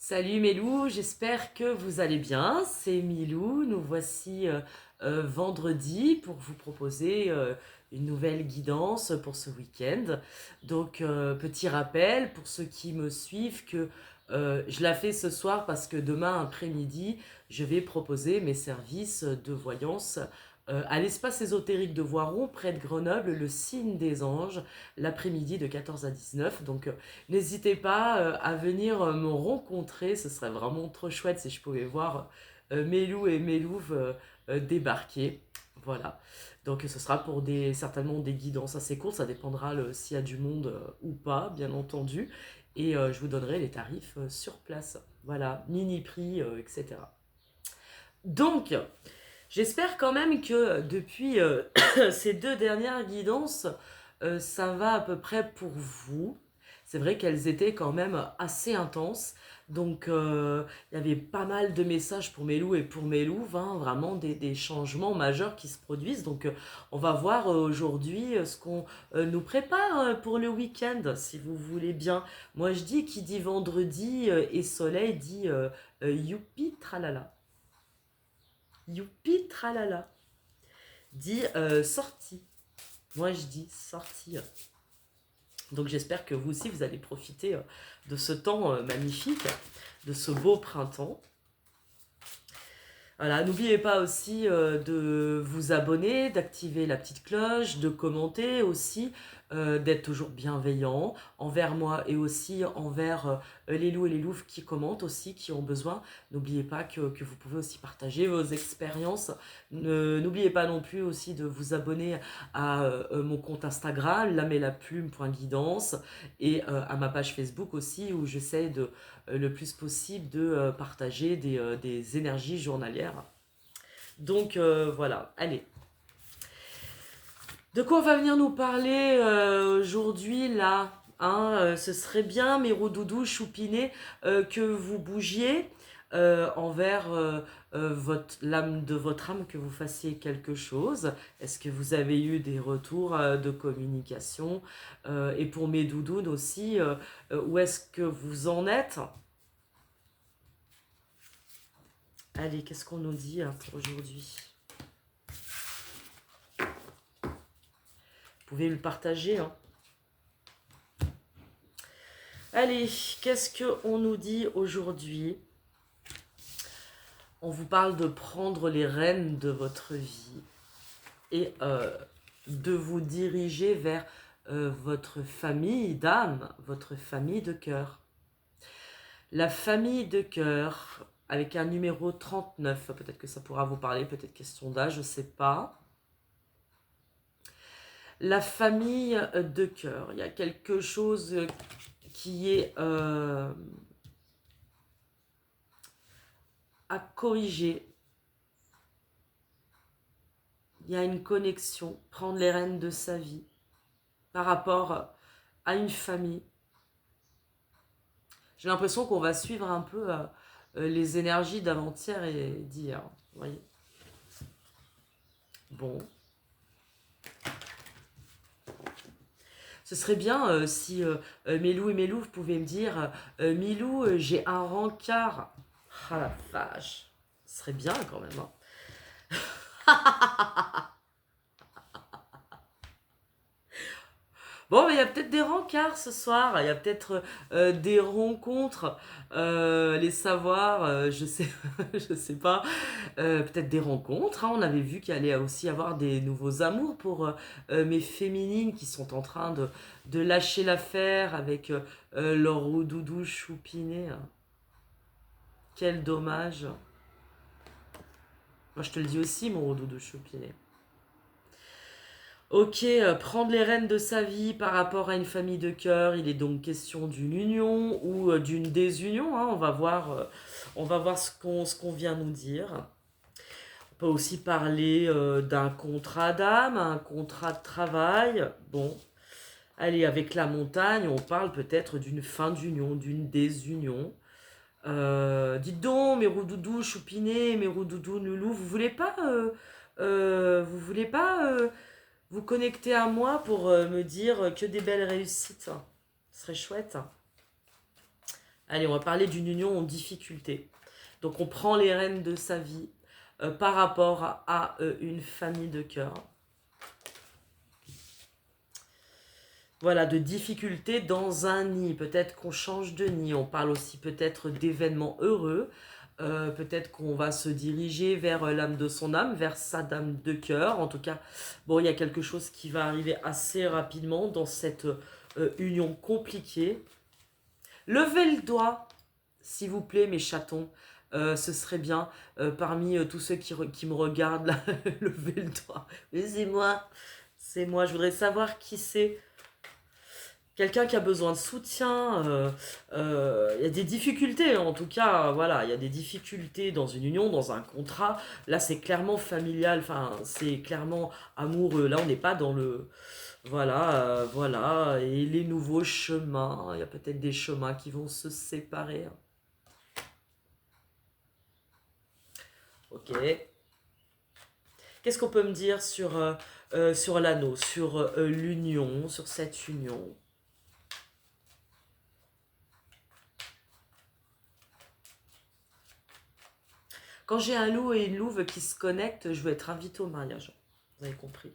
Salut Mélou, j'espère que vous allez bien. C'est Milou, nous voici vendredi pour vous proposer une nouvelle guidance pour ce week-end. Donc petit rappel pour ceux qui me suivent que je la fais ce soir parce que demain après-midi, je vais proposer mes services de voyance à l'espace ésotérique de Voiron, près de Grenoble, le signe des anges, l'après-midi de 14 à 19. Donc n'hésitez pas à venir me rencontrer, ce serait vraiment trop chouette si je pouvais voir Mélou et Mélouve débarquer. Voilà. Donc ce sera pour certainement des guidances assez courtes, ça dépendra s'il y a du monde ou pas, bien entendu. Et je vous donnerai les tarifs sur place. Voilà, mini prix, etc. Donc, j'espère quand même que depuis ces deux dernières guidances, ça va à peu près pour vous. C'est vrai qu'elles étaient quand même assez intenses. Donc, il y avait pas mal de messages pour Mélou et pour Mélouve, hein, vraiment des changements majeurs qui se produisent. Donc, on va voir aujourd'hui ce qu'on nous prépare pour le week-end, si vous voulez bien. Moi, je dis, qui dit vendredi et soleil dit youpi tralala. Youpi tralala. Dit sortie. Moi, je dis sortie. Donc j'espère que vous aussi, vous allez profiter de ce temps magnifique, de ce beau printemps. Voilà, n'oubliez pas aussi de vous abonner, d'activer la petite cloche, de commenter aussi, d'être toujours bienveillant envers moi et aussi envers les loups et les louves qui commentent aussi, qui ont besoin. N'oubliez pas que vous pouvez aussi partager vos expériences. N'oubliez pas non plus aussi de vous abonner à mon compte Instagram, lamellaplume.guidance, et à ma page Facebook aussi, où j'essaie de le plus possible de partager des énergies journalières. Donc voilà, allez. De quoi on va venir nous parler aujourd'hui là, hein, ce serait bien, mes roudoudous choupinés, que vous bougiez envers l'âme de votre âme, que vous fassiez quelque chose. Est-ce que vous avez eu des retours de communication et pour mes doudounes aussi, où est-ce que vous en êtes? Allez, qu'est-ce qu'on nous dit pour aujourd'hui? Vous pouvez le partager, hein. Allez, qu'est-ce qu'on nous dit aujourd'hui? On vous parle de prendre les rênes de votre vie et de vous diriger vers votre famille d'âme, votre famille de cœur. La famille de cœur, avec un numéro 39, peut-être que ça pourra vous parler, peut-être question d'âge, je ne sais pas. La famille de cœur, il y a quelque chose qui est à corriger. Il y a une connexion, prendre les rênes de sa vie par rapport à une famille. J'ai l'impression qu'on va suivre un peu les énergies d'avant-hier et d'hier. Vous voyez. Bon. Ce serait bien si Mélou et Mélou, vous pouvez me dire Milou, j'ai un rencard. Ah la vache. Ce serait bien quand même. Hein. Bon, mais il y a peut-être des rencarts ce soir, il y a peut-être des rencontres, les savoirs, je sais, je sais pas, peut-être des rencontres, hein. On avait vu qu'il allait aussi avoir des nouveaux amours pour mes féminines qui sont en train de lâcher l'affaire avec leur doudou choupiné. Quel dommage. Moi, je te le dis aussi, mon doudou choupiné. Ok, prendre les rênes de sa vie par rapport à une famille de cœur, il est donc question d'une union ou d'une désunion, hein. On va voir ce qu'on vient nous dire. On peut aussi parler d'un contrat d'âme, un contrat de travail. Bon, allez, avec la montagne, on parle peut-être d'une fin d'union, d'une désunion. Dites donc, mes roudoudous choupinés, mes roudoudous loulous, vous voulez pas vous connecter à moi pour me dire que des belles réussites. Ce serait chouette. Allez, on va parler d'une union en difficulté. Donc on prend les rênes de sa vie par rapport à une famille de cœur. Voilà, de difficultés dans un nid. Peut-être qu'on change de nid. On parle aussi peut-être d'événements heureux. Peut-être qu'on va se diriger vers l'âme de son âme, vers sa dame de cœur. En tout cas, bon, il y a quelque chose qui va arriver assez rapidement dans cette union compliquée. Levez le doigt, s'il vous plaît, mes chatons. Ce serait bien, parmi tous ceux qui me regardent, là, levez le doigt. Mais c'est moi, c'est moi. Je voudrais savoir qui c'est. Quelqu'un qui a besoin de soutien, il y a des difficultés en tout cas, voilà, il y a des difficultés dans une union, dans un contrat. Là, c'est clairement familial, enfin, c'est clairement amoureux. Là, on n'est pas dans le... Voilà, voilà, et les nouveaux chemins, il y a peut-être des chemins qui vont se séparer. Ok. Qu'est-ce qu'on peut me dire sur l'anneau, sur l'union, sur cette union? Quand j'ai un loup et une louve qui se connectent, je veux être invitée au mariage. Vous avez compris.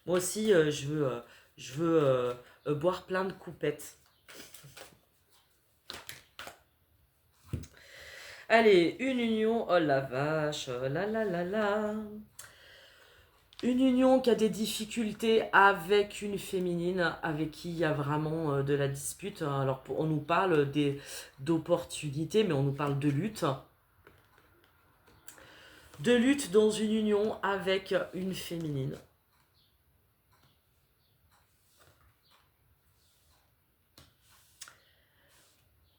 Moi aussi, je veux boire plein de coupettes. Allez, une union, oh la vache, oh là là là là. Une union qui a des difficultés avec une féminine, avec qui il y a vraiment de la dispute. Alors, on nous parle d'opportunités, mais on nous parle de lutte. De lutte dans une union avec une féminine.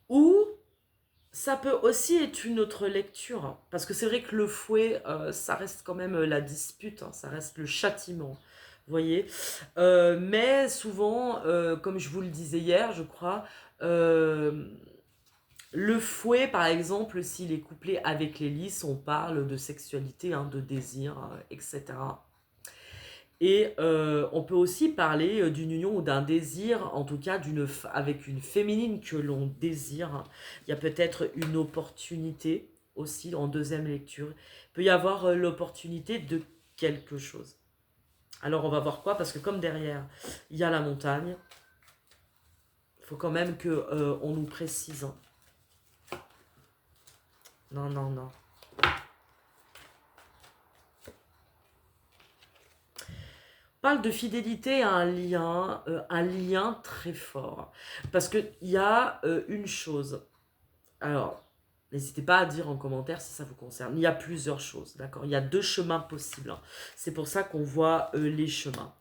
Ou ça peut aussi être une autre lecture, hein, parce que c'est vrai que le fouet, ça reste quand même la dispute, hein, ça reste le châtiment, vous voyez. Mais souvent, comme je vous le disais hier, je crois, le fouet, par exemple, s'il est couplé avec l'hélice, on parle de sexualité, hein, de désir, etc. Et on peut aussi parler d'une union ou d'un désir, en tout cas avec une féminine que l'on désire. Il y a peut-être une opportunité aussi en deuxième lecture. Il peut y avoir l'opportunité de quelque chose. Alors on va voir quoi, parce que comme derrière, il y a la montagne, il faut quand même qu'on nous précise. Hein. Non, non, non. Parle de fidélité à un lien très fort. Parce qu'il y a une chose. Alors, n'hésitez pas à dire en commentaire si ça vous concerne. Il y a plusieurs choses, d'accord? Il y a deux chemins possibles. Hein. C'est pour ça qu'on voit les chemins.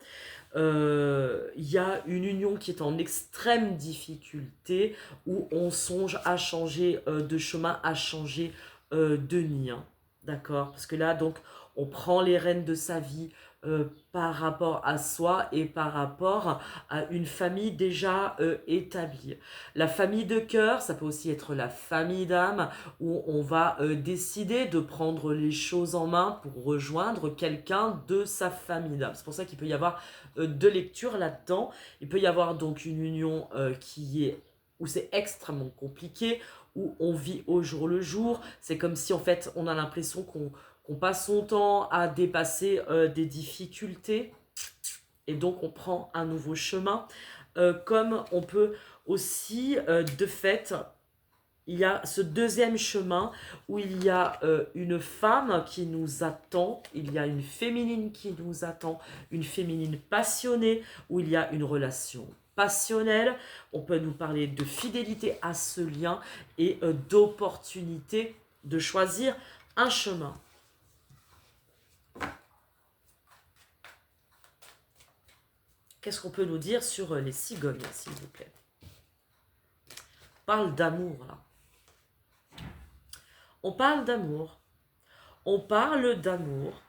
Il y a une union qui est en extrême difficulté où on songe à changer de chemin, à changer de nid. Hein. D'accord? Parce que là, donc, on prend les rênes de sa vie par rapport à soi et par rapport à une famille déjà établie. La famille de cœur, ça peut aussi être la famille d'âme, où on va décider de prendre les choses en main pour rejoindre quelqu'un de sa famille d'âme. C'est pour ça qu'il peut y avoir deux lectures là-dedans. Il peut y avoir donc une union où c'est extrêmement compliqué, où on vit au jour le jour. C'est comme si en fait on a l'impression qu'on passe son temps à dépasser des difficultés et donc on prend un nouveau chemin. Comme on peut aussi, de fait, il y a ce deuxième chemin où il y a une femme qui nous attend, il y a une féminine qui nous attend, une féminine passionnée, où il y a une relation passionnelle. On peut nous parler de fidélité à ce lien et d'opportunité de choisir un chemin. Qu'est-ce qu'on peut nous dire sur les cigognes, s'il vous plaît? On parle d'amour, là. On parle d'amour. On parle d'amour.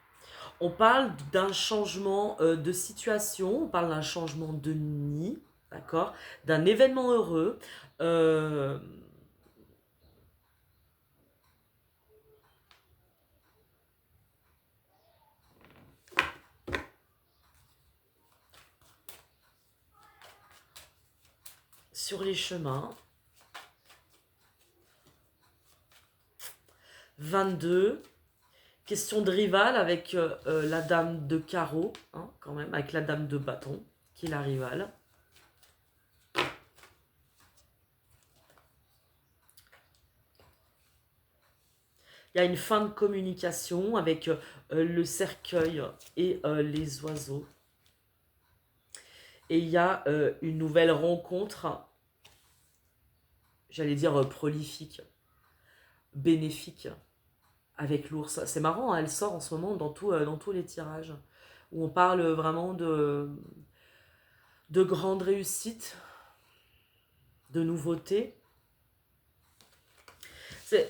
On parle d'un changement de situation. On parle d'un changement de nid. D'accord? D'un événement heureux. Sur les chemins. 22. Question de rival avec la dame de carreau, hein, quand même, avec la dame de bâton, qui est la rivale. Il y a une fin de communication avec le cercueil et les oiseaux. Et il y a une nouvelle rencontre, j'allais dire prolifique, bénéfique, avec l'ours. C'est marrant, hein, elle sort en ce moment dans tous les tirages, où on parle vraiment de grandes réussites, de nouveautés.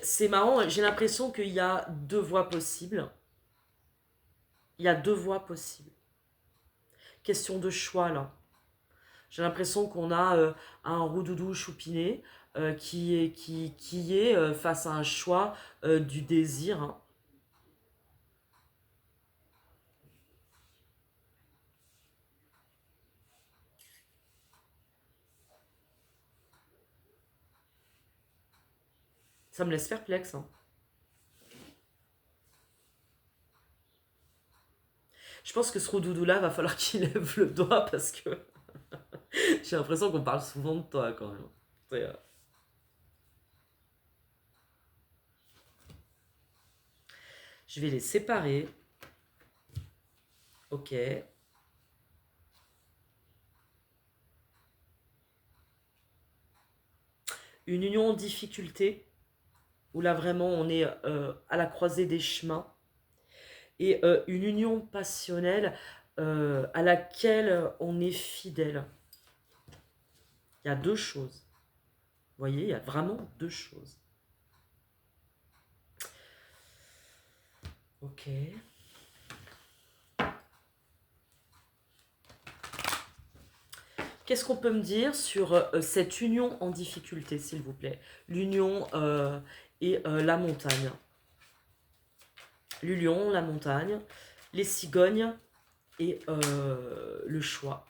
C'est marrant, j'ai l'impression qu'il y a deux voies possibles. Il y a deux voies possibles. Question de choix, là. J'ai l'impression qu'on a un roudoudou choupiné qui est face à un choix du désir, hein. Ça me laisse perplexe, hein. Je pense que ce roudoudou-là, va falloir qu'il lève le doigt parce que j'ai l'impression qu'on parle souvent de toi quand même. Je vais les séparer. Ok. Une union en difficulté, où là vraiment on est à la croisée des chemins. Et une union passionnelle à laquelle on est fidèle. Il y a deux choses. Vous voyez, il y a vraiment deux choses. Ok. Qu'est-ce qu'on peut me dire sur cette union en difficulté, s'il vous plaît? L'union et la montagne. L'union, la montagne, les cigognes et le choix.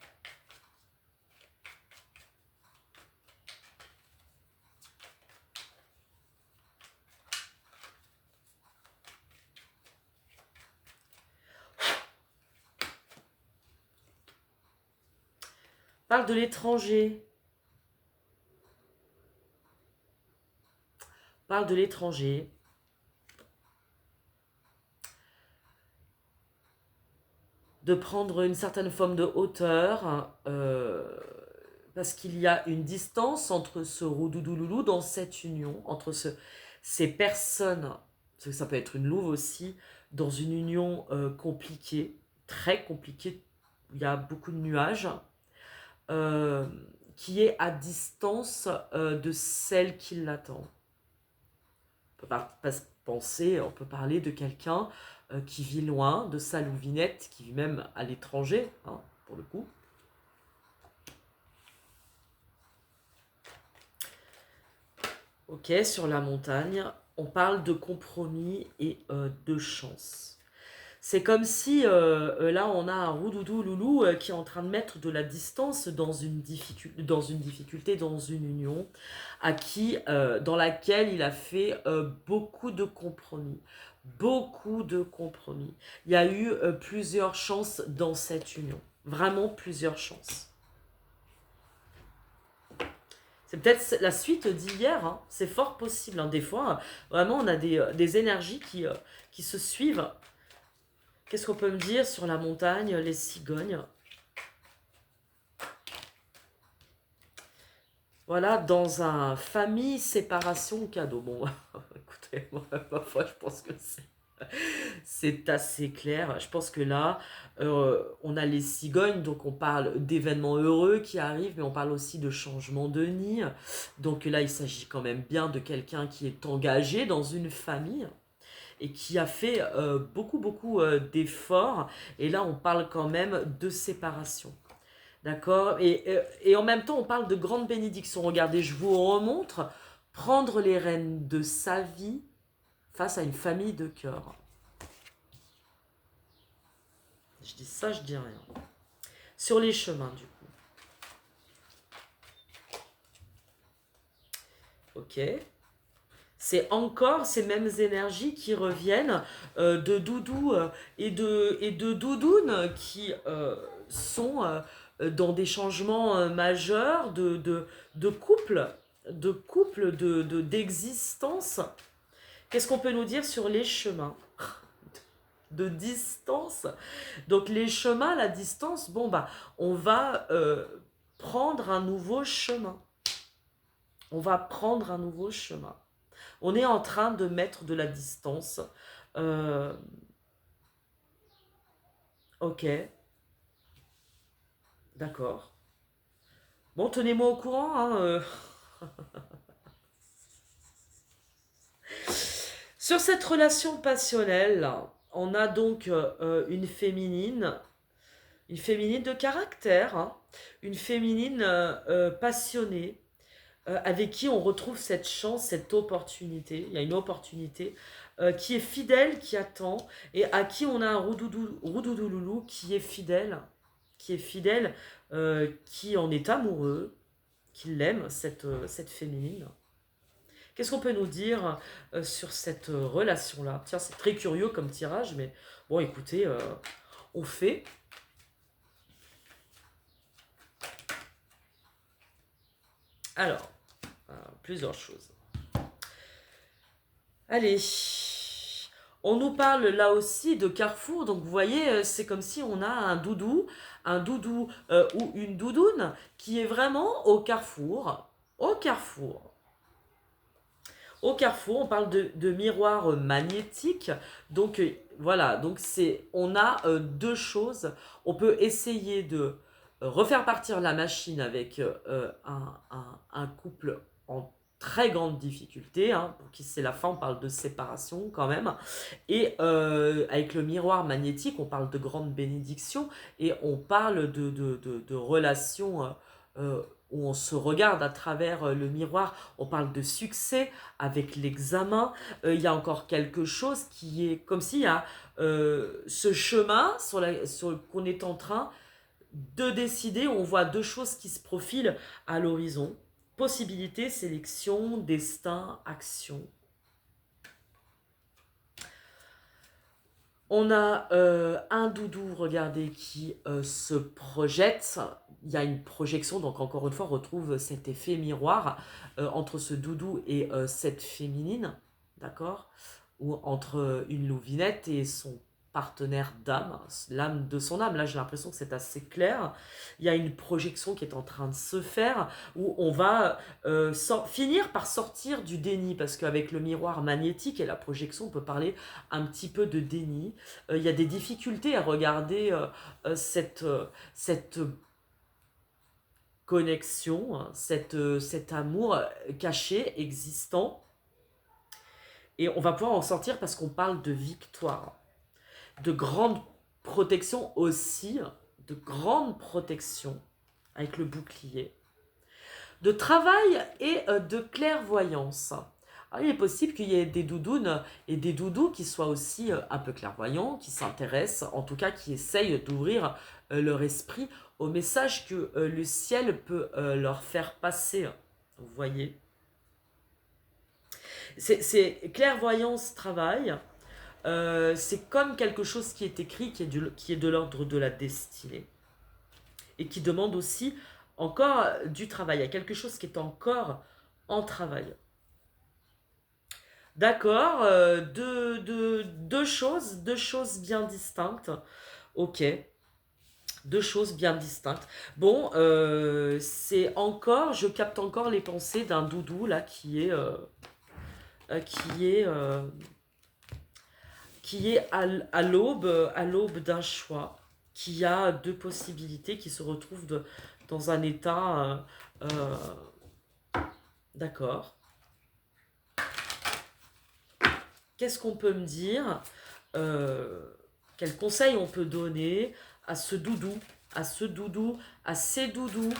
Parle de l'étranger. Parle de l'étranger. De prendre une certaine forme de hauteur, parce qu'il y a une distance entre ce roudoudoulou dans cette union, entre ces personnes, parce que ça peut être une louve aussi, dans une union compliquée, très compliquée, où il y a beaucoup de nuages, euh, qui est à distance de celle qui l'attend. On peut pas penser, on peut parler de quelqu'un qui vit loin, de sa louvinette, qui vit même à l'étranger, hein, pour le coup. Ok, sur la montagne, on parle de compromis et de chance. C'est comme si là on a un roudoudou loulou qui est en train de mettre de la distance dans une difficulté, dans une union, dans laquelle il a fait beaucoup de compromis. Beaucoup de compromis. Il y a eu plusieurs chances dans cette union. Vraiment plusieurs chances. C'est peut-être la suite d'hier, hein. C'est fort possible, hein. Des fois, vraiment, on a des énergies qui se suivent. Qu'est-ce qu'on peut me dire sur la montagne, les cigognes? Voilà, dans un famille, séparation, cadeau. Bon, écoutez, moi, parfois, je pense que c'est assez clair. Je pense que là, on a les cigognes, donc on parle d'événements heureux qui arrivent, mais on parle aussi de changement de nid. Donc là, il s'agit quand même bien de quelqu'un qui est engagé dans une famille et qui a fait beaucoup d'efforts. Et là, on parle quand même de séparation. D'accord, et en même temps, on parle de grande bénédiction. Regardez, je vous remontre prendre les rênes de sa vie face à une famille de cœur. Je dis ça, je dis rien. Sur les chemins, du coup. Ok. C'est encore ces mêmes énergies qui reviennent de doudou et de doudounes qui sont dans des changements majeurs de couple, d'existence. Qu'est-ce qu'on peut nous dire sur les chemins de distance? Donc les chemins, la distance, bon bah on va prendre un nouveau chemin. On va prendre un nouveau chemin. On est en train de mettre de la distance. Euh, ok, d'accord. Bon, tenez-moi au courant, hein, Sur cette relation passionnelle, on a donc une féminine de caractère, hein, une féminine passionnée, avec qui on retrouve cette chance, cette opportunité. Il y a une opportunité qui est fidèle, qui attend, et à qui on a un roudoudoulou qui est fidèle, qui en est amoureux, qui l'aime, cette féminine. Qu'est-ce qu'on peut nous dire sur cette relation-là? Tiens, c'est très curieux comme tirage, mais bon, écoutez, on fait. Alors, plusieurs choses. Allez, on nous parle là aussi de carrefour, donc vous voyez, c'est comme si on a un doudou ou une doudoune qui est vraiment au carrefour. Au carrefour. Au carrefour, on parle de miroir magnétique. Donc voilà, donc on a deux choses. On peut essayer de refaire partir la machine avec un couple en très grande difficulté, hein, pour qui c'est la fin, on parle de séparation quand même. Et avec le miroir magnétique, on parle de grande bénédiction et on parle de relations où on se regarde à travers le miroir. On parle de succès avec l'examen. Il y a encore quelque chose qui est comme s'il y a ce chemin qu'on est en train de décider. On voit deux choses qui se profilent à l'horizon. Possibilité, sélection, destin, action. On a un doudou, regardez, qui se projette. Il y a une projection, donc encore une fois, on retrouve cet effet miroir entre ce doudou et cette féminine, d'accord? Ou entre une louvinette et son partenaire d'âme, l'âme de son âme. Là, j'ai l'impression que c'est assez clair. Il y a une projection qui est en train de se faire où on va finir par sortir du déni, parce qu'avec le miroir magnétique et la projection, on peut parler un petit peu de déni. Il y a des difficultés à regarder cette connexion, hein, cet amour caché, existant. Et on va pouvoir en sortir parce qu'on parle de victoire, de grande protection aussi, de grande protection avec le bouclier, de travail et de clairvoyance. Alors, il est possible qu'il y ait des doudounes et des doudous qui soient aussi un peu clairvoyants, qui s'intéressent, en tout cas qui essayent d'ouvrir leur esprit au message que le ciel peut leur faire passer. Vous voyez, c'est clairvoyance, travail. C'est comme quelque chose qui est écrit, qui est de l'ordre de la destinée. Et qui demande aussi encore du travail. Il y a quelque chose qui est encore en travail. D'accord, deux choses bien distinctes. Ok, deux choses bien distinctes. Bon, je capte encore les pensées d'un doudou là qui est, euh, qui est à l'aube d'un choix, qui a deux possibilités, qui se retrouve dans un état, d'accord. Qu'est-ce qu'on peut me dire? Quel conseil on peut donner à ce doudou, à ce doudou, à ces doudous?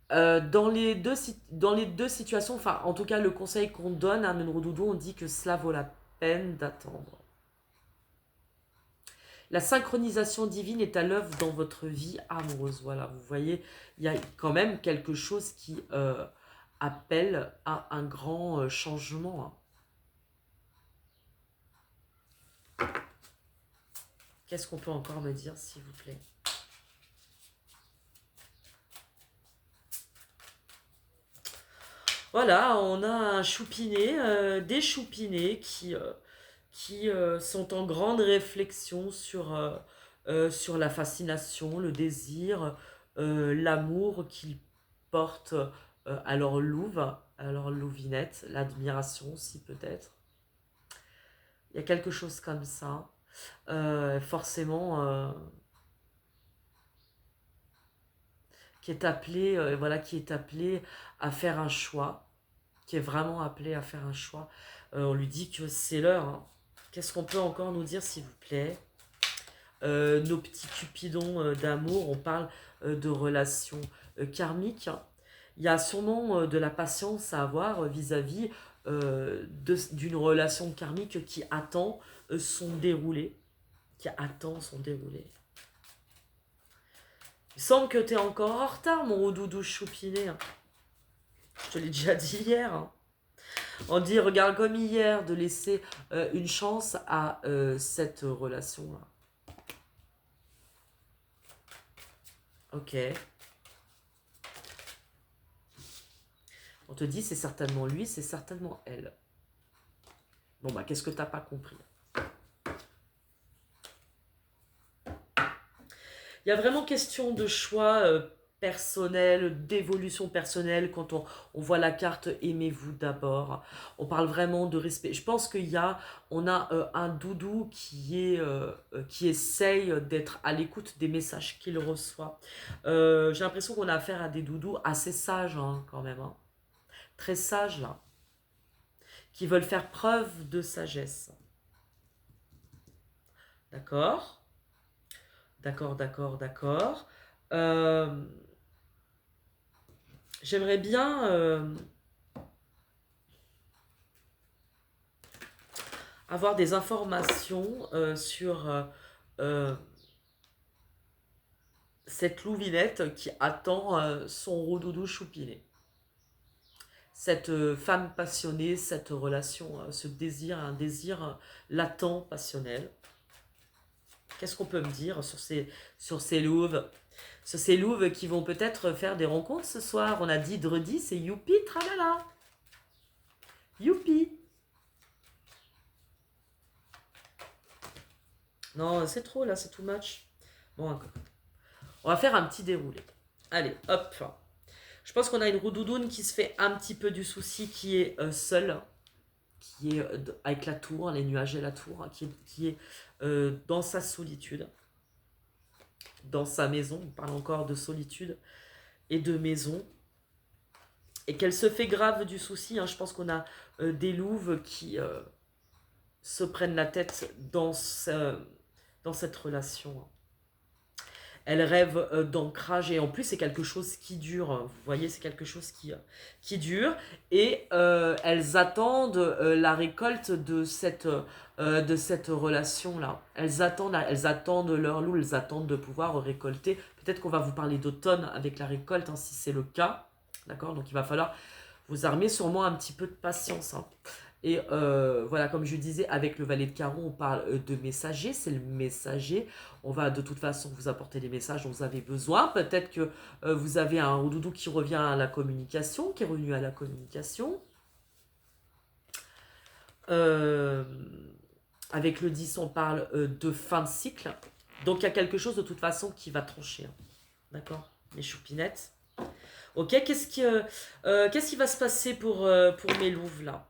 Dans les deux situations, enfin en tout cas le conseil qu'on donne à un doudou, on dit que cela vaut la peine d'attendre. La synchronisation divine est à l'œuvre dans votre vie amoureuse. Voilà, vous voyez, il y a quand même quelque chose qui appelle à un grand changement. Hein. Qu'est-ce qu'on peut encore me dire, s'il vous plaît? Voilà, on a un choupinet, des choupinets qui sont en grande réflexion sur la fascination, le désir, l'amour qu'ils portent à leur louve, à leur louvinette, l'admiration aussi peut-être. Il y a quelque chose comme ça. Forcément, qui est appelé, voilà, qui est appelé à faire un choix, qui est vraiment appelé à faire un choix. On lui dit que c'est l'heure. Hein. Qu'est-ce qu'on peut encore nous dire, s'il vous plaît? Nos petits cupidons d'amour, on parle de relations karmiques. Hein. Il y a sûrement de la patience à avoir vis-à-vis d'une relation karmique qui attend son déroulé. Qui attend son déroulé. Il semble que tu es encore en retard, mon doudou choupiné. Hein. Je te l'ai déjà dit hier. Hein. On dit, regarde comme hier, de laisser une chance à cette relation-là. Ok. On te dit, c'est certainement lui, c'est certainement elle. Bon, bah, qu'est-ce que t'as pas compris? Il y a vraiment question de choix personnel, d'évolution personnelle. Quand on voit la carte aimez-vous d'abord, on parle vraiment de respect. Je pense on a un doudou qui essaye d'être à l'écoute des messages qu'il reçoit. J'ai l'impression qu'on a affaire à des doudous assez sages hein, quand même, hein. Très sages là, qui veulent faire preuve de sagesse. D'accord? D'accord, d'accord, d'accord. J'aimerais bien avoir des informations sur cette louvinette qui attend son rodoudou choupiné. Cette femme passionnée, cette relation, ce désir, un désir latent, passionnel. Qu'est-ce qu'on peut me dire sur ces louves? Sur ces louves qui vont peut-être faire des rencontres ce soir. On a dit dredi, c'est youpi, tralala. Youpi. Non, c'est trop là, c'est too much. Bon, on va faire un petit déroulé. Allez, hop. Je pense qu'on a une roudoudoune qui se fait un petit peu du souci, qui est seule, qui est avec la tour, les nuages et la tour, hein, qui est dans sa solitude, dans sa maison. On parle encore de solitude et de maison. Et qu'elle se fait grave du souci. Hein. Je pense qu'on a des louves qui se prennent la tête dans cette relation. Elle rêve d'ancrage et en plus c'est quelque chose qui dure. Vous voyez, c'est quelque chose qui dure et elles attendent la récolte de cette relation-là. Elles attendent leur loup, elles attendent de pouvoir récolter. Peut-être qu'on va vous parler d'automne avec la récolte, hein, si c'est le cas. D'accord? Donc il va falloir vous armer sûrement un petit peu de patience. Hein. Et voilà, comme je disais, avec le valet de carreau, on parle de messager. C'est le messager. On va de toute façon vous apporter les messages dont vous avez besoin. Peut-être que vous avez un doudou qui revient à la communication, qui est revenu à la communication. Avec le 10, on parle de fin de cycle. Donc il y a quelque chose de toute façon qui va trancher. Hein. D'accord? Les choupinettes. Ok, qu'est-ce qui va se passer pour mes louves là?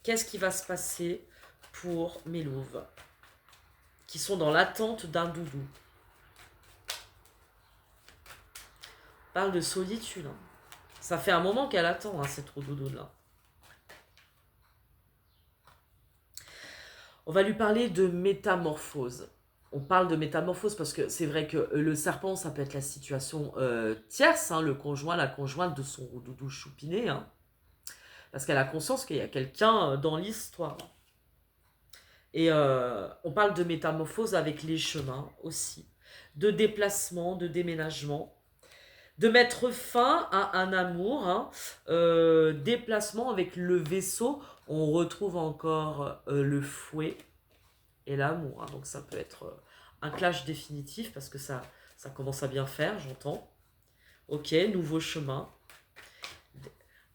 Qu'est-ce qui va se passer pour mes louves qui sont dans l'attente d'un doudou? On parle de solitude. Hein. Ça fait un moment qu'elle attend, hein, cette doudou-là. On va lui parler de métamorphose. On parle de métamorphose parce que c'est vrai que le serpent, ça peut être la situation tierce, hein, le conjoint, la conjointe de son doudou choupiné. Hein, parce qu'elle a conscience qu'il y a quelqu'un dans l'histoire. Et on parle de métamorphose avec les chemins aussi, de déplacement, de déménagement, de mettre fin à un amour, hein, déplacement avec le vaisseau. On retrouve encore le fouet et l'amour, hein. Donc ça peut être un clash définitif parce que ça commence à bien faire, j'entends. Ok, nouveau chemin.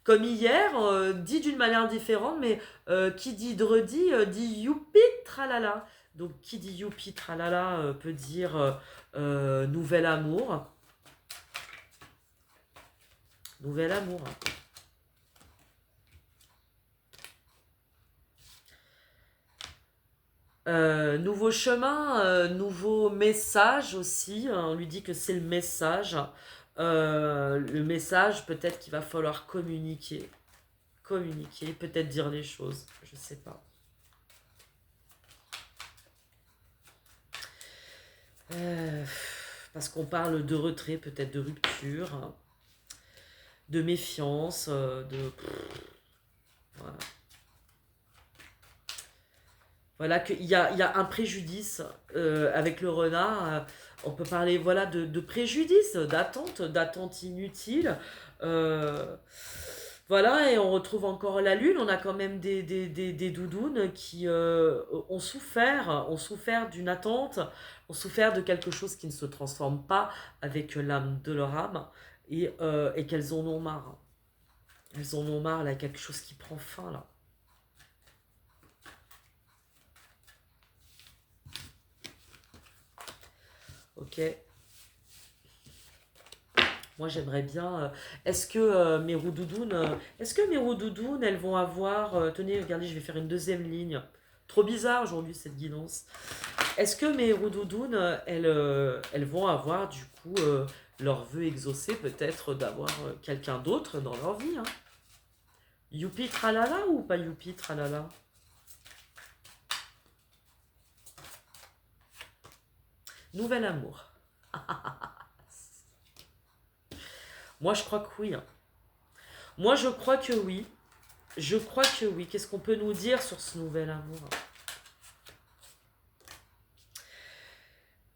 Comme hier, dit d'une manière différente, mais qui dit redit dit youpi tralala. Donc qui dit youpi tralala peut dire nouvel amour. Nouvel amour. Nouveau chemin, nouveau message aussi. On lui dit que c'est le message. Le message, peut-être qu'il va falloir communiquer. Communiquer, peut-être dire les choses. Je sais pas. Parce qu'on parle de retrait, peut-être de rupture, hein, de méfiance, de... Voilà. Voilà qu'il y a un préjudice avec le renard. On peut parler voilà, de préjudice, d'attente inutile. Voilà, et on retrouve encore la lune. On a quand même des doudounes qui ont souffert d'une attente, ont souffert de quelque chose qui ne se transforme pas avec l'âme de leur âme, et qu'elles en ont marre. Elles en ont marre, là, quelque chose qui prend fin, là. Ok. Moi, j'aimerais bien. Est-ce que mes roudoudounes, elles vont avoir. Tenez, regardez, je vais faire une deuxième ligne. Trop bizarre aujourd'hui cette guidance. Est-ce que mes roudoudounes, elles vont avoir du coup leur vœu exaucé, peut-être d'avoir quelqu'un d'autre dans leur vie, hein. Youpi tralala ou pas youpi tralala? Nouvel amour. Moi, je crois que oui, hein. Moi, je crois que oui. Je crois que oui. Qu'est-ce qu'on peut nous dire sur ce nouvel amour?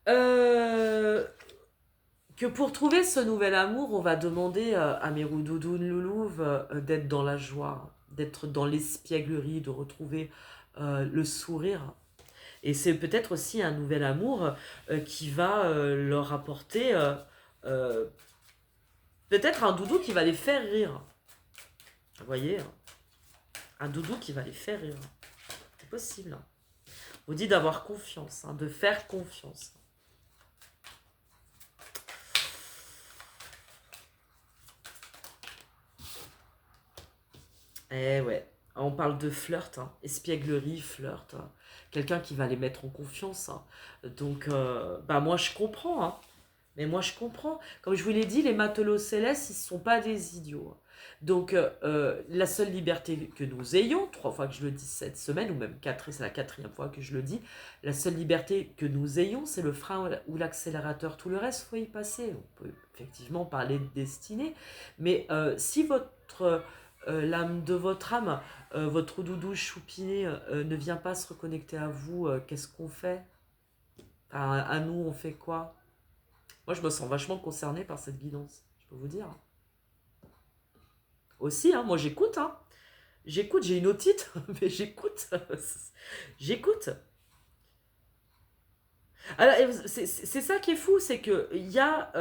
Euh, que pour trouver ce nouvel amour, on va demander à mes roudoudounes loulouves d'être dans la joie, d'être dans l'espièglerie, de retrouver le sourire. Et c'est peut-être aussi un nouvel amour qui va leur apporter euh, peut-être un doudou qui va les faire rire. Vous voyez, hein, un doudou qui va les faire rire. C'est possible, hein. On dit d'avoir confiance, hein, de faire confiance. Eh ouais, on parle de flirt, hein, espièglerie, flirt, hein. Quelqu'un qui va les mettre en confiance, hein. Donc, bah moi je comprends, hein. Mais moi je comprends. Comme je vous l'ai dit, les matelots célestes, ils ne sont pas des idiots, hein. Donc, la seule liberté que nous ayons, 3 fois que je le dis cette semaine, ou même 4, c'est la 4e fois que je le dis, la seule liberté que nous ayons, c'est le frein ou l'accélérateur. Tout le reste, il faut y passer. On peut effectivement parler de destinée, mais si l'âme de votre âme, votre doudou choupiné ne vient pas se reconnecter à vous, qu'est-ce qu'on fait? À nous, on fait quoi? Moi, je me sens vachement concernée par cette guidance, je peux vous dire. Aussi, hein, moi j'écoute, hein. J'écoute, j'ai une otite, mais j'écoute. J'écoute. Alors, c'est ça qui est fou, c'est qu'il y a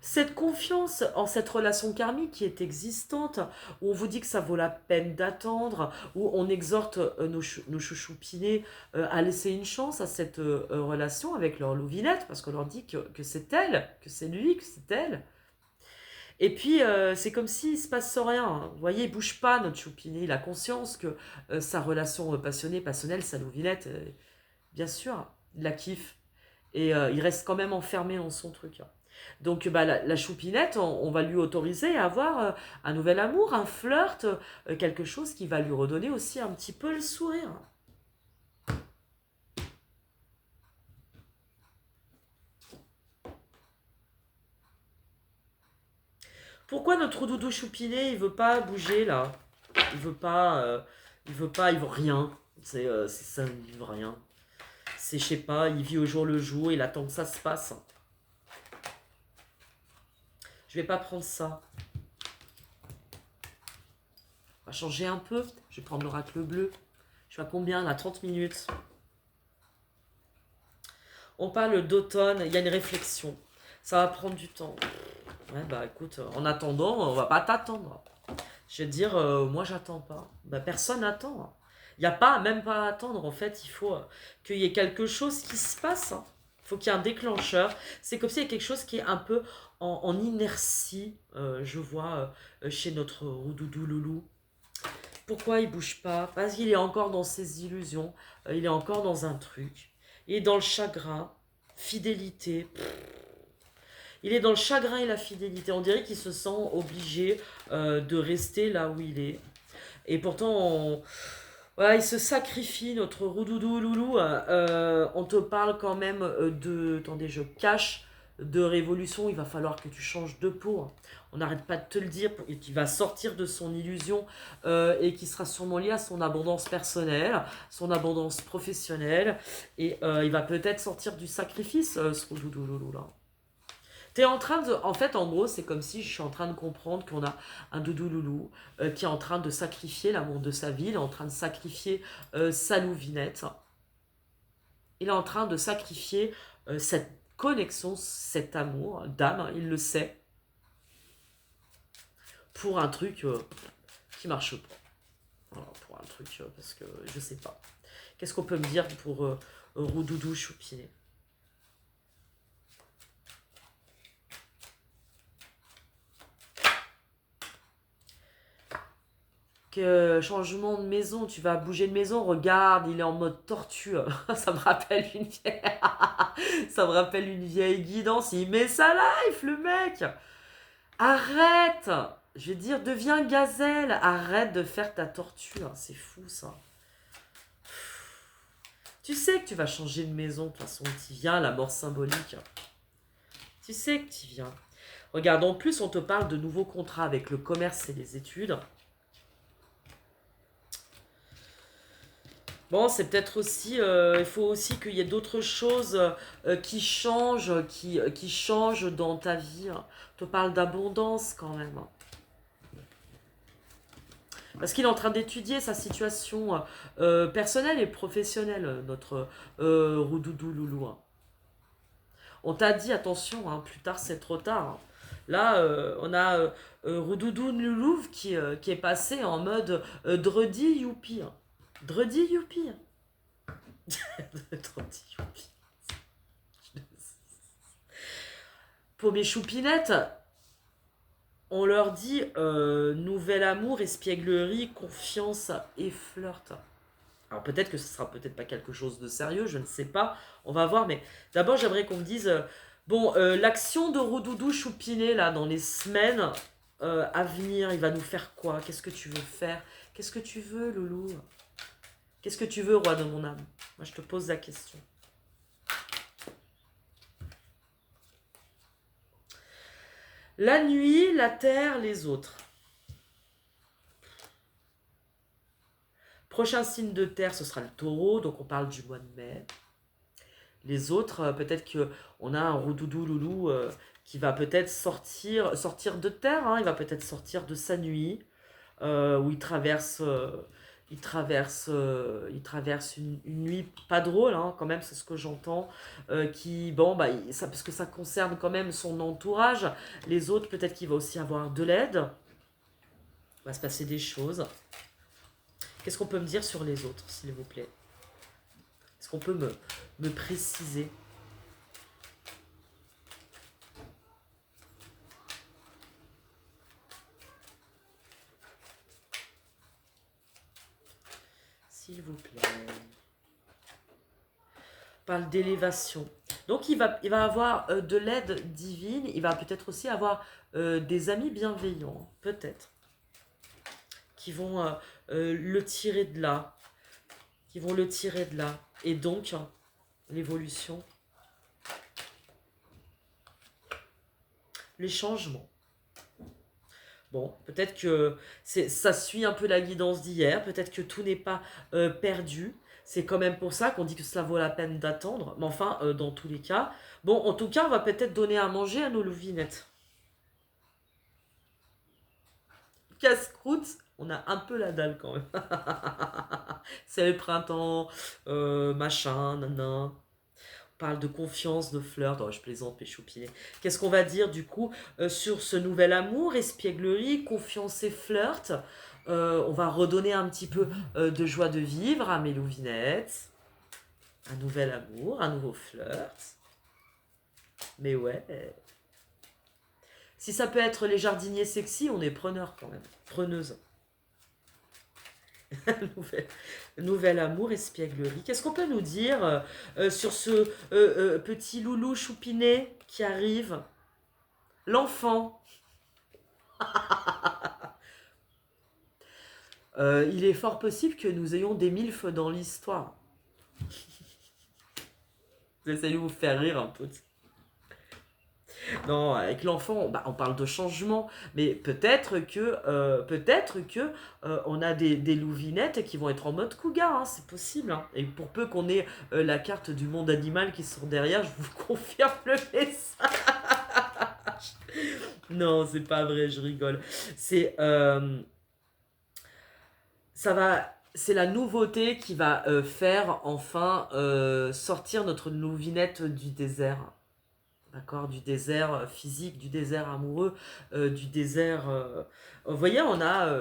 cette confiance en cette relation karmique qui est existante, où on vous dit que ça vaut la peine d'attendre, où on exhorte nos chouchoupinés à laisser une chance à cette relation avec leur louvinette, parce qu'on leur dit que c'est elle, que c'est lui, que c'est elle. Et puis, c'est comme s'il ne se passe rien, hein. Vous voyez, il ne bouge pas, notre choupiné. Il a conscience que sa relation passionnelle, sa louvinette, bien sûr, il la kiffe. Et il reste quand même enfermé dans son truc, hein. Donc, bah, la choupinette, on va lui autoriser à avoir un nouvel amour, un flirt, quelque chose qui va lui redonner aussi un petit peu le sourire. Pourquoi notre doudou choupiné, il veut pas bouger là? Il veut pas, il veut rien. Ça ne vit rien. C'est, je sais pas, il vit au jour le jour, il attend que ça se passe. Je vais pas prendre ça. On va changer un peu. Je vais prendre l'oracle bleu. Je suis à combien là? 30 minutes. On parle d'automne, il y a une réflexion. Ça va prendre du temps. Ouais, bah écoute, en attendant, on va pas t'attendre. Je veux dire, moi j'attends pas. Bah, personne n'attend. Il n'y a pas, même pas à attendre. En fait, il faut qu'il y ait quelque chose qui se passe. Il faut qu'il y ait un déclencheur. C'est comme s'il y a quelque chose qui est un peu en inertie, je vois, chez notre roudoudou loulou. Pourquoi il bouge pas? Parce qu'il est encore dans ses illusions. Il est encore dans un truc. Il est dans le chagrin. Fidélité. Il est dans le chagrin et la fidélité. On dirait qu'il se sent obligé de rester là où il est. Et pourtant, voilà, il se sacrifie, notre roudoudou loulou. On te parle quand même de... Attendez, je cache de révolution. Il va falloir que tu changes de peau. On n'arrête pas de te le dire. Et qu'il va sortir de son illusion et qui sera sûrement lié à son abondance personnelle, son abondance professionnelle. Et il va peut-être sortir du sacrifice, ce roudoudou loulou là. T'es en train de... En fait, en gros, c'est comme si je suis en train de comprendre qu'on a un doudou loulou qui est en train de sacrifier l'amour de sa vie, il est en train de sacrifier sa louvinette. Il est en train de sacrifier cette connexion, cet amour d'âme, il le sait, pour un truc qui marche pas. Voilà, pour un truc, parce que je sais pas. Qu'est-ce qu'on peut me dire pour Roudoudou Choupinet? Changement de maison, tu vas bouger de maison, regarde, il est en mode tortue. Ça me rappelle une vieille... Ça me rappelle une vieille guidance, il met sa life, le mec. Arrête. Je vais dire, deviens gazelle. Arrête de faire ta tortue, c'est fou ça. Tu sais que tu vas changer de maison, de toute façon, tu viens, la mort symbolique. Tu sais que tu viens. Regarde, en plus, on te parle de nouveaux contrats avec le commerce et les études. Bon, c'est peut-être aussi, il faut aussi qu'il y ait d'autres choses qui changent dans ta vie. On te parle d'abondance quand même. Parce qu'il est en train d'étudier sa situation personnelle et professionnelle, notre Roudoudou Loulou. On t'a dit, attention, plus tard c'est trop tard. Là, on a Roudoudou Loulou qui est passé en mode Dredi Youpi. Dredi Youpi. Dredi Youpi. Pour mes choupinettes, on leur dit nouvel amour, espièglerie, confiance et flirt. Alors peut-être que ce sera peut-être pas quelque chose de sérieux, je ne sais pas, on va voir, mais d'abord j'aimerais qu'on me dise, l'action de Roudoudou Choupinet là dans les semaines à venir, il va nous faire quoi? Qu'est-ce que tu veux faire? Qu'est-ce que tu veux, loulou? Qu'est-ce que tu veux, roi de mon âme? Moi je te pose la question. La nuit, la terre, les autres. Prochain signe de terre, ce sera le taureau, donc on parle du mois de mai. Les autres, peut-être qu'on a un roudoudou loulou qui va peut-être sortir de terre, il va peut-être sortir de sa nuit, où il traverse une nuit pas drôle, quand même, c'est ce que j'entends, parce que ça concerne quand même son entourage. Les autres, peut-être qu'il va aussi avoir de l'aide, il va se passer des choses. Qu'est-ce qu'on peut me dire sur les autres, s'il vous plaît? Est-ce qu'on peut me préciser? S'il vous plaît. On parle d'élévation. Donc il va avoir de l'aide divine. Il va peut-être aussi avoir des amis bienveillants. Peut-être. Qui vont le tirer de là. Qui vont le tirer de là. Et donc, l'évolution. Les changements. Bon, peut-être que ça suit un peu la guidance d'hier, peut-être que tout n'est pas perdu. C'est quand même pour ça qu'on dit que cela vaut la peine d'attendre. Mais enfin, dans tous les cas. Bon, en tout cas, on va peut-être donner à manger à nos louvinettes. Casse-croûte, on a un peu la dalle quand même. C'est le printemps, machin, nanan. On parle de confiance, de flirt. Oh, je plaisante, mais choupinet. Qu'est-ce qu'on va dire du coup sur ce nouvel amour, espièglerie, confiance et flirt. On va redonner un petit peu de joie de vivre à mes louvinettes. Un nouvel amour, un nouveau flirt. Mais ouais. Si ça peut être les jardiniers sexy, on est preneur quand même. Preneuse. Nouvel amour, espièglerie. Qu'est-ce qu'on peut nous dire sur ce petit loulou choupinet qui arrive? L'enfant. Il est fort possible que nous ayons des milfs dans l'histoire. J'essaie de vous faire rire un peu. Non, avec l'enfant, bah, on parle de changement, mais peut-être que on a des louvinettes qui vont être en mode cougar, hein, c'est possible. Hein. Et pour peu qu'on ait la carte du monde animal qui sort derrière, je vous confirme le message. Non, c'est pas vrai, je rigole. C'est ça va. C'est la nouveauté qui va faire enfin sortir notre louvinette du désert. D'accord, du désert physique, du désert amoureux, du désert. Vous voyez, on a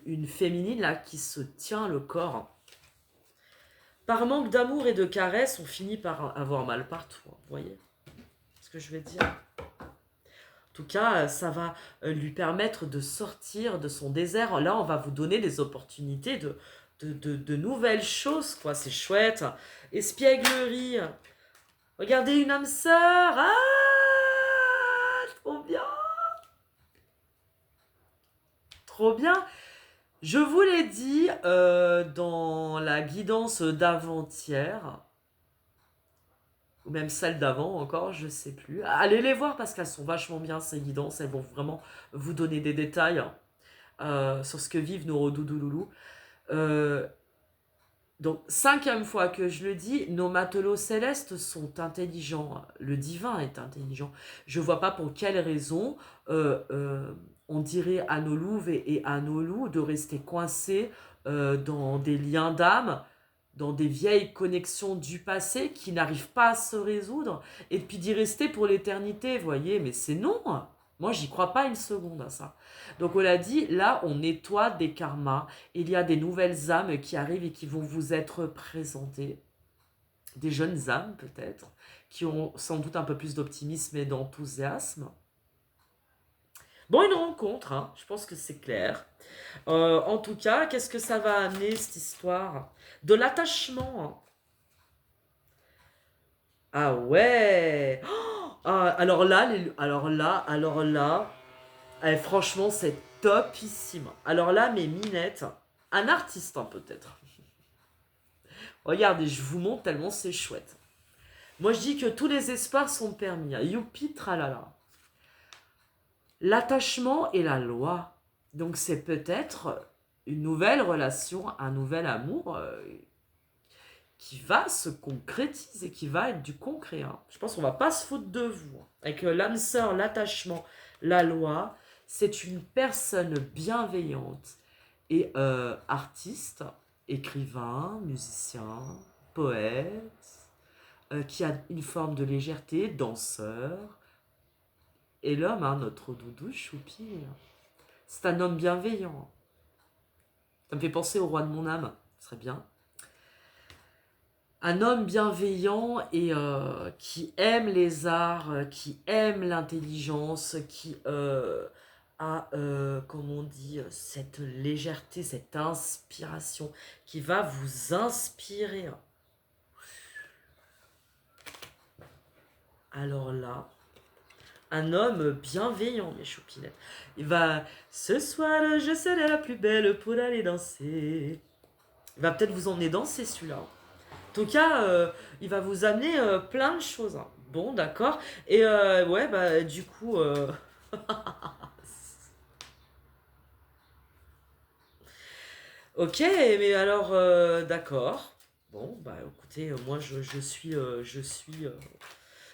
une féminine là qui se tient le corps. Par manque d'amour et de caresses, on finit par avoir mal partout. Vous voyez ce que je veux dire? En tout cas, ça va lui permettre de sortir de son désert. Là, on va vous donner des opportunités de nouvelles choses, quoi. C'est chouette. Espièglerie. Regardez une âme sœur. Ah, trop bien. Trop bien. Je vous l'ai dit dans la guidance d'avant-hier, ou même celle d'avant encore, je sais plus. Allez les voir parce qu'elles sont vachement bien ces guidances, elles vont vraiment vous donner des détails sur ce que vivent nos redoudouloulous. Donc, cinquième fois que je le dis, nos matelots célestes sont intelligents. Le divin est intelligent. Je vois pas pour quelle raison on dirait à nos louves et à nos loups de rester coincés dans des liens d'âme, dans des vieilles connexions du passé qui n'arrivent pas à se résoudre, et puis d'y rester pour l'éternité, vous voyez. Mais c'est non. Moi, j'y crois pas une seconde à ça. Donc, on l'a dit, là, on nettoie des karmas. Il y a des nouvelles âmes qui arrivent et qui vont vous être présentées. Des jeunes âmes, peut-être, qui ont sans doute un peu plus d'optimisme et d'enthousiasme. Bon, une rencontre, hein, je pense que c'est clair. En tout cas, qu'est-ce que ça va amener, cette histoire? De l'attachement. Hein. Ah ouais. Ah, alors là, franchement, c'est topissime. Alors là, mes minettes, un artiste hein, peut-être. Regardez, je vous montre tellement c'est chouette. Moi, je dis que tous les espoirs sont permis. Hein. Youpi, tralala. L'attachement est la loi. Donc, c'est peut-être une nouvelle relation, un nouvel amour qui va se concrétiser, qui va être du concret. Hein. Je pense qu'on va pas se foutre de vous. Hein. Avec l'âme sœur, l'attachement, la loi, c'est une personne bienveillante et artiste, écrivain, musicien, poète, qui a une forme de légèreté, danseur. Et l'homme, hein, notre doudou choupi, c'est un homme bienveillant. Ça me fait penser au roi de mon âme, ce serait bien. Un homme bienveillant et qui aime les arts, qui aime l'intelligence, qui a, comme on dit, cette légèreté, cette inspiration, qui va vous inspirer. Alors là, un homme bienveillant, mes choupinettes. Il va, ce soir, je serai la plus belle pour aller danser. Il va peut-être vous emmener danser celui-là. En tout cas, il va vous amener plein de choses. Hein. Bon, d'accord. Et ouais, bah du coup, Ok, mais alors, d'accord. Bon, bah écoutez, moi je suis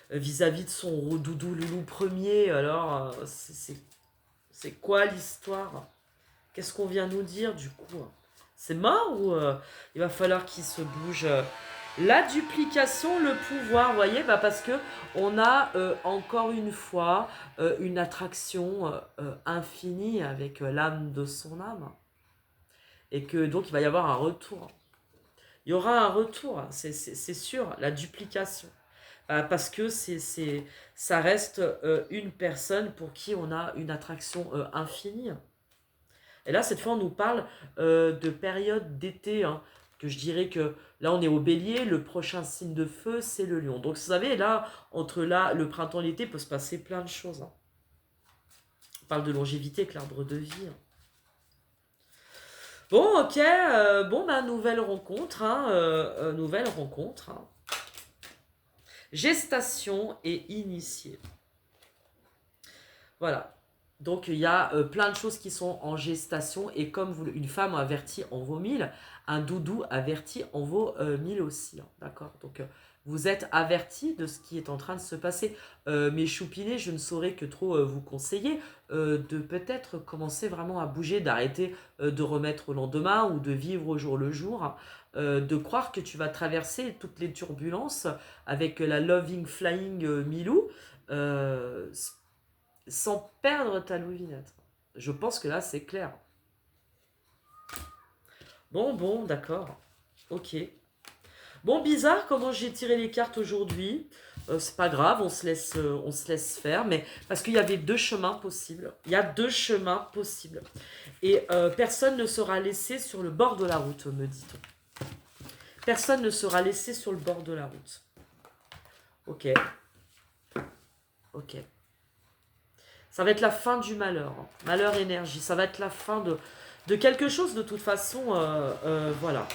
vis-à-vis de son doudou loulou premier, alors c'est quoi l'histoire? Qu'est-ce qu'on vient nous dire du coup? C'est mort ou il va falloir qu'il se bouge? La duplication, le pouvoir, vous voyez, bah parce que on a encore une fois une attraction infinie avec l'âme de son âme. Et que donc il va y avoir un retour. Il y aura un retour, c'est sûr, la duplication. Parce que ça reste une personne pour qui on a une attraction infinie. Et là, cette fois, on nous parle de période d'été, hein, que je dirais que là, on est au bélier, le prochain signe de feu, c'est le lion. Donc, vous savez, là, entre là, le printemps et l'été, peut se passer plein de choses. Hein. On parle de longévité avec l'arbre de vie. Hein. Bon, ok, bon, bah, nouvelle rencontre, hein, nouvelle rencontre. Hein. Gestation et initié. Voilà. Donc il y a plein de choses qui sont en gestation et comme une femme avertie en vaut 1000, un doudou averti en vaut 1000 aussi. Hein, d'accord. Donc vous êtes avertis de ce qui est en train de se passer. Mes choupinés, je ne saurais que trop vous conseiller de peut-être commencer vraiment à bouger, d'arrêter de remettre au lendemain ou de vivre au jour le jour. Hein, de croire que tu vas traverser toutes les turbulences avec la Loving Flying Milou. Euh, sans perdre ta louvinette. Je pense que là, c'est clair. Bon, d'accord. Ok. Bon, bizarre comment j'ai tiré les cartes aujourd'hui. C'est pas grave, on se laisse faire. Mais parce qu'il y avait deux chemins possibles. Il y a deux chemins possibles. Et personne ne sera laissé sur le bord de la route, me dit-on. Personne ne sera laissé sur le bord de la route. Ok. Ok. Ça va être la fin du malheur. Hein. Malheur énergie. Ça va être la fin de quelque chose de toute façon. Voilà.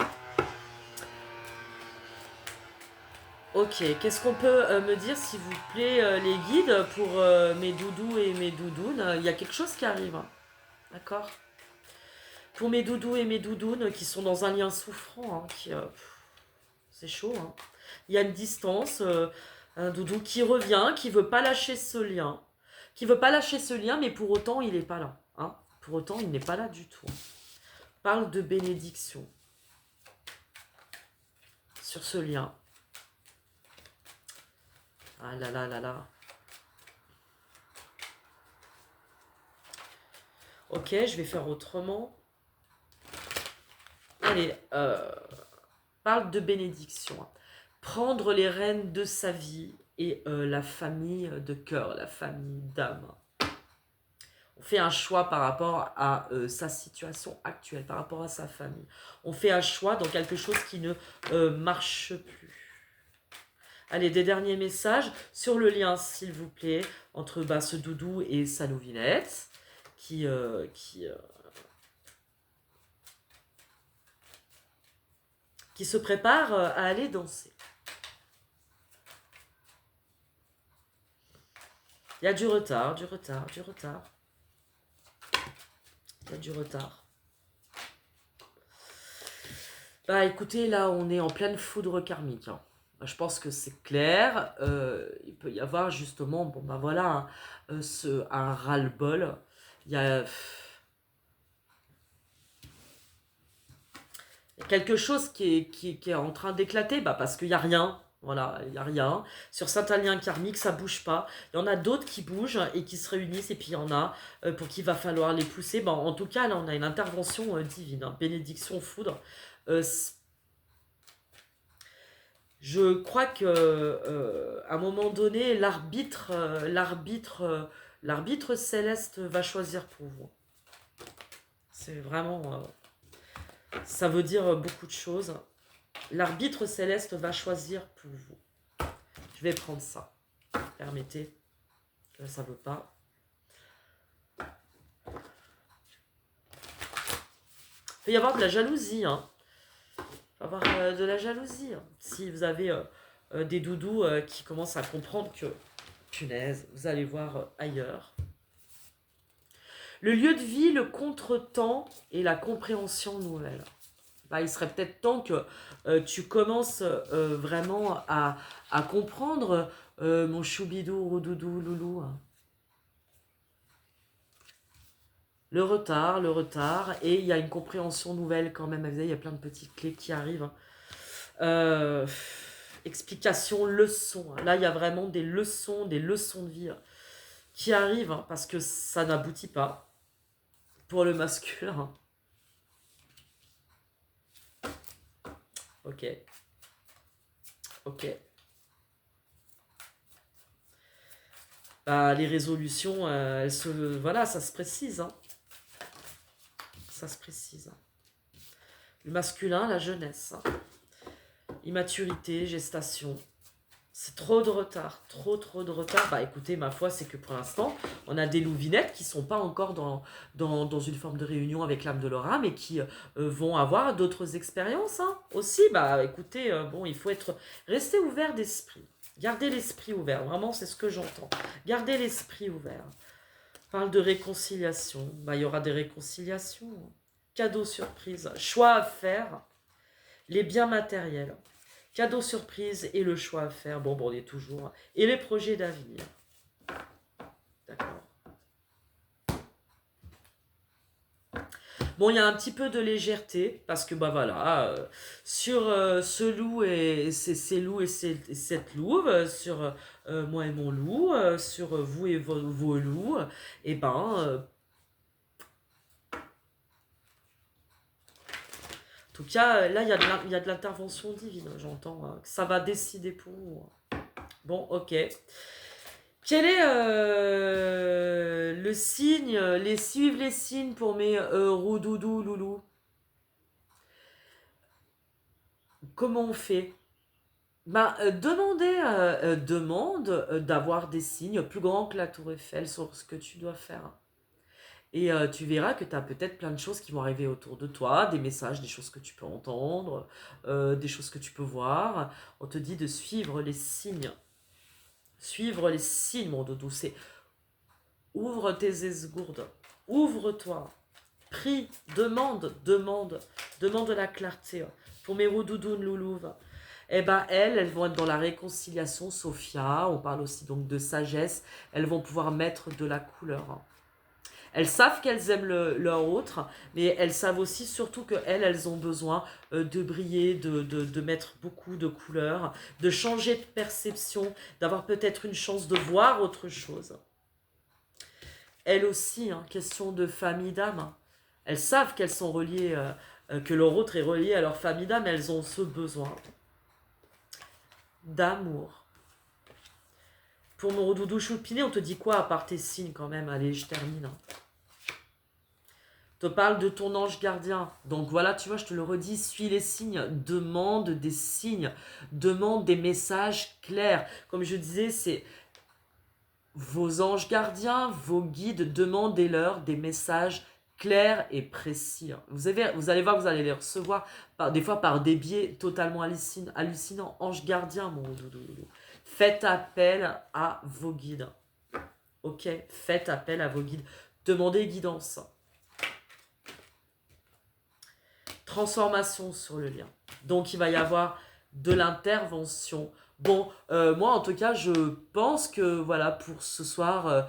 Ok. Qu'est-ce qu'on peut me dire, s'il vous plaît, les guides, pour mes doudous et mes doudounes? Il y a quelque chose qui arrive. Hein. D'accord. Pour mes doudous et mes doudounes qui sont dans un lien souffrant. Hein, c'est chaud. Hein. Il y a une distance. Un doudou qui revient, qui veut pas lâcher ce lien. Qui veut pas lâcher ce lien, mais pour autant, il n'est pas là. Hein. Pour autant, il n'est pas là du tout. Parle de bénédiction sur ce lien. Ah là là là là. Ok, je vais faire autrement. Allez, parle de bénédiction. Prendre les rênes de sa vie et la famille de cœur, la famille d'âme. On fait un choix par rapport à sa situation actuelle, par rapport à sa famille. On fait un choix dans quelque chose qui ne marche plus. Allez, des derniers messages sur le lien, s'il vous plaît, entre ce doudou et sa nouvinette, qui se prépare à aller danser. Il y a du retard, du retard, du retard. Il y a du retard. Bah écoutez, là on est en pleine foudre karmique. Hein. Je pense que c'est clair. Il peut y avoir justement, bon bah voilà, hein, un ras-le-bol. Il y a quelque chose qui est en train d'éclater, bah parce qu'il n'y a rien. Voilà, il n'y a rien. Sur certains liens karmiques, ça bouge pas. Il y en a d'autres qui bougent et qui se réunissent, et puis il y en a pour qui il va falloir les pousser. Bah, en tout cas, là, on a une intervention divine. Hein. Bénédiction, foudre. Je crois que à un moment donné, l'arbitre céleste va choisir pour vous. C'est vraiment, ça veut dire beaucoup de choses. L'arbitre céleste va choisir pour vous. Je vais prendre ça. Permettez. Ça veut pas. Il peut y avoir de la jalousie. Hein. Il peut y avoir de la jalousie. Hein. Si vous avez des doudous qui commencent à comprendre que, punaise, vous allez voir ailleurs. Le lieu de vie, le contretemps et la compréhension nouvelle. Bah, il serait peut-être temps que tu commences vraiment à comprendre mon choubidou, roudoudou, loulou. Le retard, et il y a une compréhension nouvelle quand même. Il y a plein de petites clés qui arrivent. Euh, explication, leçon. Là, il y a vraiment des leçons de vie qui arrivent parce que ça n'aboutit pas pour le masculin. Ok, ok. Bah, les résolutions, voilà, ça se précise. Ça se précise. Le masculin, la jeunesse. Immaturité, gestation. C'est trop de retard, trop de retard. Bah écoutez, ma foi, c'est que pour l'instant, on a des louvinettes qui sont pas encore dans une forme de réunion avec l'âme de leur âme et qui vont avoir d'autres expériences aussi. Bah écoutez, bon, il faut rester ouvert d'esprit. Gardez l'esprit ouvert, vraiment, c'est ce que j'entends. Gardez l'esprit ouvert. On parle de réconciliation. Bah il y aura des réconciliations. Cadeaux surprise, choix à faire, les biens matériels. Cadeau surprise et le choix à faire. Bon, on est toujours. Et les projets d'avenir. D'accord. Bon, il y a un petit peu de légèreté parce que, bah voilà, sur ce loup et ces loups et cette louve, sur moi et mon loup, sur vous et vos loups, et ben, en tout cas, là, il y a de l'intervention divine, j'entends. Que ça va décider pour vous. Bon, ok. Quel est le signe, suivre les signes pour mes roudoudou loulou? Comment on fait? Ben, demande d'avoir des signes plus grands que la tour Eiffel sur ce que tu dois faire. Et tu verras que tu as peut-être plein de choses qui vont arriver autour de toi, des messages, des choses que tu peux entendre, des choses que tu peux voir. On te dit de suivre les signes. Suivre les signes, mon doudou. C'est ouvre tes esgourdes. Ouvre-toi. Prie, demande la clarté. Pour mes roudoudounes loulouves, eh ben elles vont être dans la réconciliation, Sophia. On parle aussi donc de sagesse. Elles vont pouvoir mettre de la couleur. Elles savent qu'elles aiment leur autre, mais elles savent aussi surtout qu'elles ont besoin de briller, de mettre beaucoup de couleurs, de changer de perception, d'avoir peut-être une chance de voir autre chose. Elles aussi, question de famille d'âme. Elles savent qu'elles sont reliées, que leur autre est relié à leur famille d'âme, elles ont ce besoin d'amour. Pour mon doudou choupiné, on te dit quoi à part tes signes quand même? Allez, je termine. On te parle de ton ange gardien. Donc voilà, tu vois, je te le redis, suis les signes, demande des signes, demande des messages clairs. Comme je disais, c'est vos anges gardiens, vos guides, demandez-leur des messages clairs et précis. Vous allez voir, vous allez les recevoir des fois par des biais totalement hallucinants. Ange gardien, mon doudou. Faites appel à vos guides. Ok, faites appel à vos guides. Demandez guidance. Transformation sur le lien. Donc il va y avoir de l'intervention. Bon, moi en tout cas, je pense que voilà, pour ce soir,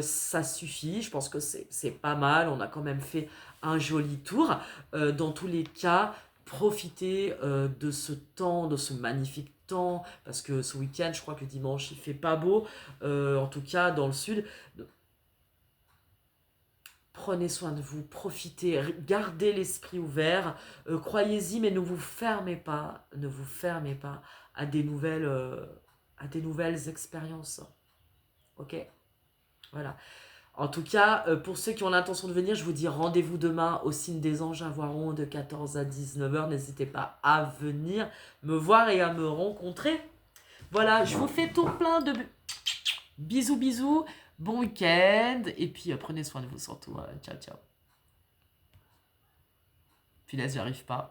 ça suffit. Je pense que c'est pas mal. On a quand même fait un joli tour. Dans tous les cas, profitez de ce temps, de ce magnifique temps, parce que ce week-end, je crois que le dimanche, il fait pas beau. En tout cas, dans le sud. Prenez soin de vous, profitez, gardez l'esprit ouvert, croyez-y, mais ne vous fermez pas à des nouvelles expériences. Ok? Voilà. En tout cas, pour ceux qui ont l'intention de venir, je vous dis rendez-vous demain au signe des anges à Voiron de 14 à 19h. N'hésitez pas à venir me voir et à me rencontrer. Voilà, je vous fais tout plein de bisous, bisous. Bon week-end. Et puis, prenez soin de vous surtout. Ciao, ciao. Punaise, j'y arrive pas.